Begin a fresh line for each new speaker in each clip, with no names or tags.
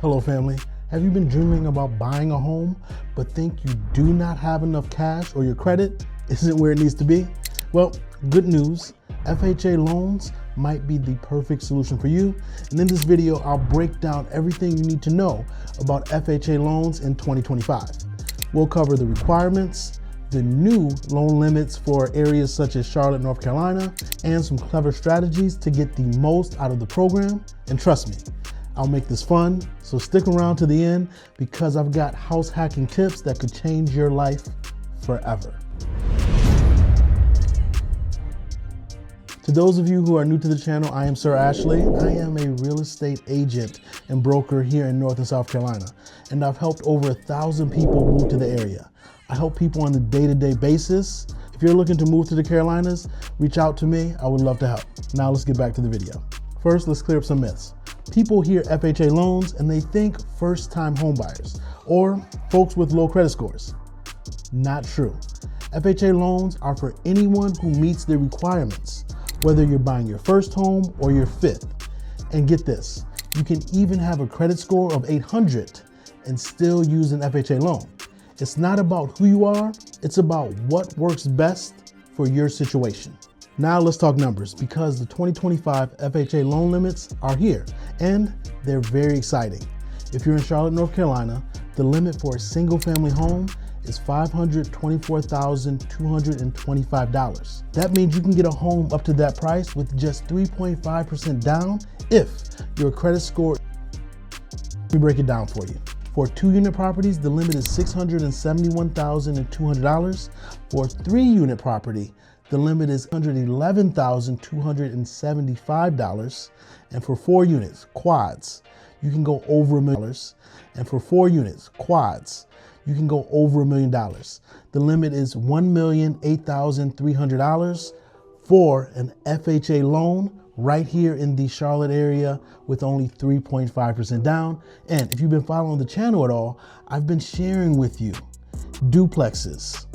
Hello family, have you been dreaming about buying a home but think you do not have enough cash or your credit isn't where it needs to be? Well, good news, FHA Loans might be the perfect solution for you. And in this video, I'll break down everything you need to know about FHA Loans in 2025. We'll cover the requirements, the new loan limits for areas such as Charlotte, North Carolina, and some clever strategies to get the most out of the program. And trust me, I'll make this fun, so stick around to the end because I've got house hacking tips that could change your life forever. To those of you who are new to the channel, I am Sir Ashley. I am a real estate agent and broker here in North and South Carolina, and I've helped over 1,000 people move to the area. I help people on a day-to-day basis. If you're looking to move to the Carolinas, reach out to me. I would love to help. Now let's get back to the video. First, let's clear up some myths. People hear FHA loans and they think first-time homebuyers or folks with low credit scores. Not true. FHA loans are for anyone who meets the requirements, whether you're buying your first home or your fifth. And get this, you can even have a credit score of 800 and still use an FHA loan. It's not about who you are, it's about what works best for your situation. Now let's talk numbers because the 2025 FHA loan limits are here and they're very exciting. If you're in Charlotte, North Carolina, the limit for a single family home is $524,225. That means you can get a home up to that price with just 3.5% down if your credit score. Let me break it down for you. For 2-unit properties, the limit is $671,200. For a 3-unit property, the limit is $111,275. And for 4 units, quads, you can go over $1 million. And for 4 units, quads, you can go over $1 million. The limit is $1,008,300 for an FHA loan right here in the Charlotte area with only 3.5% down. And if you've been following the channel at all, I've been sharing with you duplexes,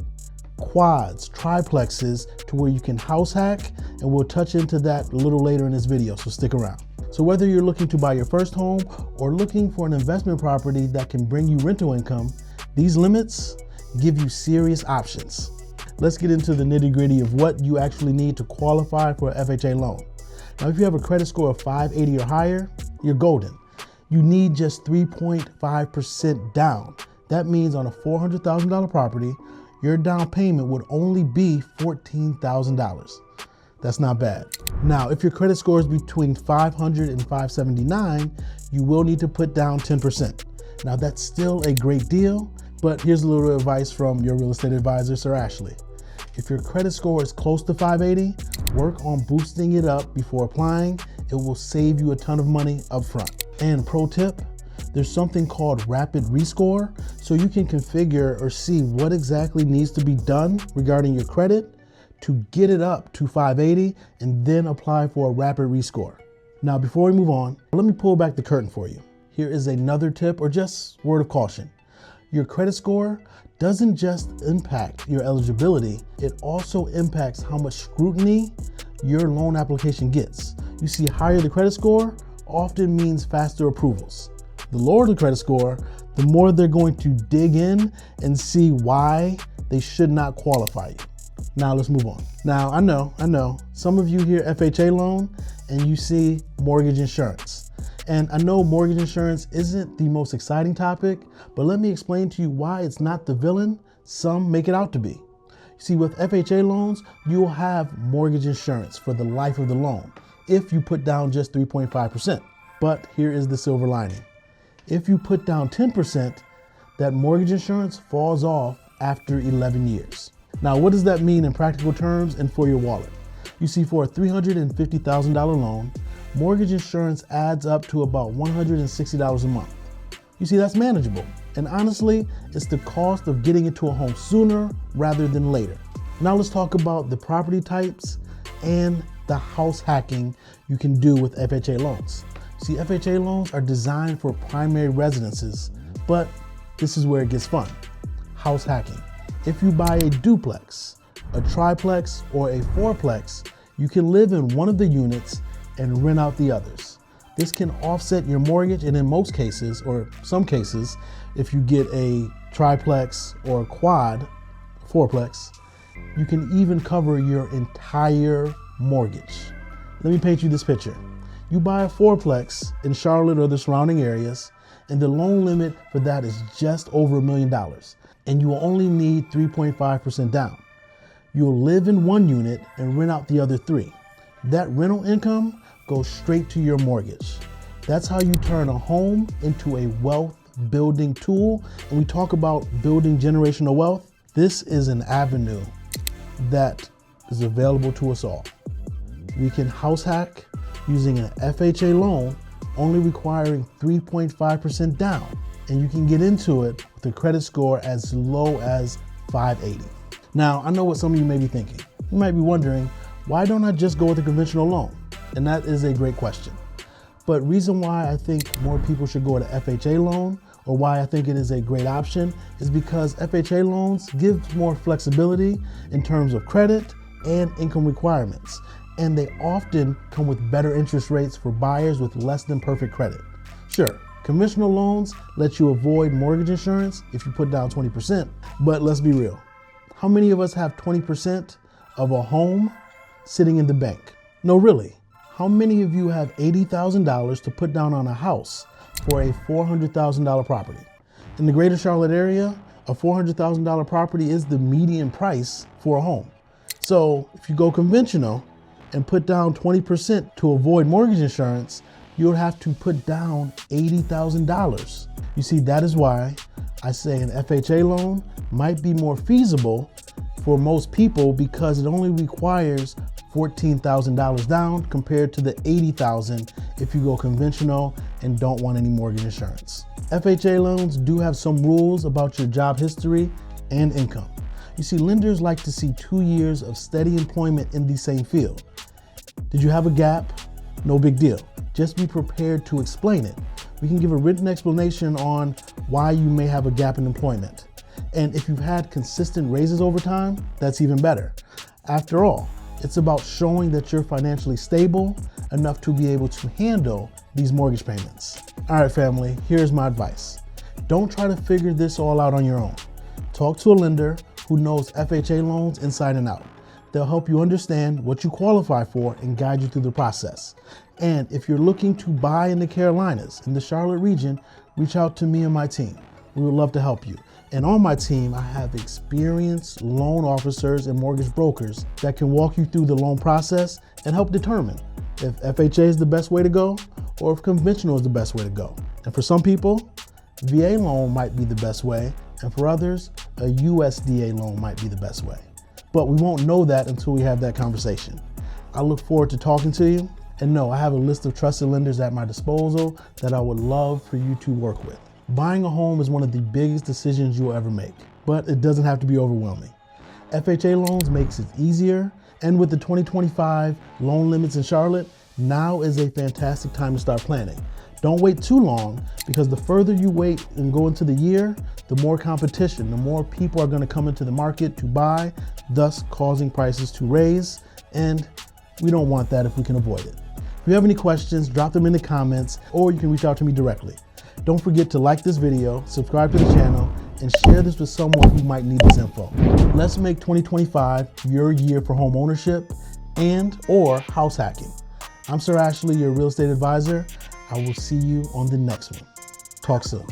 quads, triplexes to where you can house hack, and we'll touch into that a little later in this video, so stick around. So whether you're looking to buy your first home or looking for an investment property that can bring you rental income, these limits give you serious options. Let's get into the nitty-gritty of what you actually need to qualify for an FHA loan. Now, if you have a credit score of 580 or higher, you're golden. You need just 3.5% down. That means on a $400,000 property, your down payment would only be $14,000. That's not bad. Now, if your credit score is between 500 and 579, you will need to put down 10%. Now, that's still a great deal, but here's a little advice from your real estate advisor, Sir Ashley. If your credit score is close to 580, work on boosting it up before applying. It will save you a ton of money up front. And pro tip, there's something called rapid rescore, so you can configure or see what exactly needs to be done regarding your credit to get it up to 580 and then apply for a rapid rescore. Now, before we move on, let me pull back the curtain for you. Here is another tip or just word of caution. Your credit score doesn't just impact your eligibility, it also impacts how much scrutiny your loan application gets. You see, higher the credit score often means faster approvals. The lower the credit score, the more they're going to dig in and see why they should not qualify you. Now let's move on. Now I know, some of you hear FHA loan and you see mortgage insurance. And I know mortgage insurance isn't the most exciting topic, but let me explain to you why it's not the villain some make it out to be. You see, with FHA loans, you'll have mortgage insurance for the life of the loan if you put down just 3.5%. But here is the silver lining. If you put down 10%, that mortgage insurance falls off after 11 years. Now, what does that mean in practical terms and for your wallet? You see, for a $350,000 loan, mortgage insurance adds up to about $160 a month. You see, that's manageable. And honestly, it's the cost of getting into a home sooner rather than later. Now let's talk about the property types and the house hacking you can do with FHA loans. See, FHA loans are designed for primary residences, but this is where it gets fun. House hacking. If you buy a duplex, a triplex, or a fourplex, you can live in one of the units and rent out the others. This can offset your mortgage, and in most cases, or some cases, if you get a triplex or a quad, fourplex, you can even cover your entire mortgage. Let me paint you this picture. You buy a fourplex in Charlotte or the surrounding areas, and the loan limit for that is just over $1 million, and you will only need 3.5% down. You'll live in one unit and rent out the other 3. That rental income goes straight to your mortgage. That's how you turn a home into a wealth building tool. When we talk about building generational wealth, this is an avenue that is available to us all. We can house hack using an FHA loan, only requiring 3.5% down. And you can get into it with a credit score as low as 580. Now, I know what some of you may be thinking. You might be wondering, why don't I just go with a conventional loan? And that is a great question. But reason why I think more people should go with an FHA loan, or why I think it is a great option, is because FHA loans give more flexibility in terms of credit and income requirements. And they often come with better interest rates for buyers with less than perfect credit. Sure, conventional loans let you avoid mortgage insurance if you put down 20%, but let's be real. How many of us have 20% of a home sitting in the bank? No, really. How many of you have $80,000 to put down on a house for a $400,000 property? In the greater Charlotte area, a $400,000 property is the median price for a home. So if you go conventional and put down 20% to avoid mortgage insurance, you'll have to put down $80,000. You see, that is why I say an FHA loan might be more feasible for most people, because it only requires $14,000 down compared to the $80,000 if you go conventional and don't want any mortgage insurance. FHA loans do have some rules about your job history and income. You see, lenders like to see 2 years of steady employment in the same field. Did you have a gap? No big deal. Just be prepared to explain it. We can give a written explanation on why you may have a gap in employment. And if you've had consistent raises over time, that's even better. After all, it's about showing that you're financially stable enough to be able to handle these mortgage payments. All right, family, here's my advice. Don't try to figure this all out on your own. Talk to a lender who knows FHA loans inside and out. They'll help you understand what you qualify for and guide you through the process. And if you're looking to buy in the Carolinas, in the Charlotte region, reach out to me and my team. We would love to help you. And on my team, I have experienced loan officers and mortgage brokers that can walk you through the loan process and help determine if FHA is the best way to go or if conventional is the best way to go. And for some people, VA loan might be the best way, and for others, a USDA loan might be the best way. But we won't know that until we have that conversation. I look forward to talking to you. And no, I have a list of trusted lenders at my disposal that I would love for you to work with. Buying a home is one of the biggest decisions you'll ever make, but it doesn't have to be overwhelming. FHA Loans makes it easier, and with the 2025 loan limits in Charlotte, now is a fantastic time to start planning. Don't wait too long, because the further you wait and go into the year, the more competition, the more people are going to come into the market to buy, thus causing prices to raise, and we don't want that if we can avoid it. If you have any questions, drop them in the comments, or you can reach out to me directly. Don't forget to like this video, subscribe to the channel, and share this with someone who might need this info. Let's make 2025 your year for home ownership and or house hacking. I'm Sir Ashley, your real estate advisor. I will see you on the next one. Talk soon.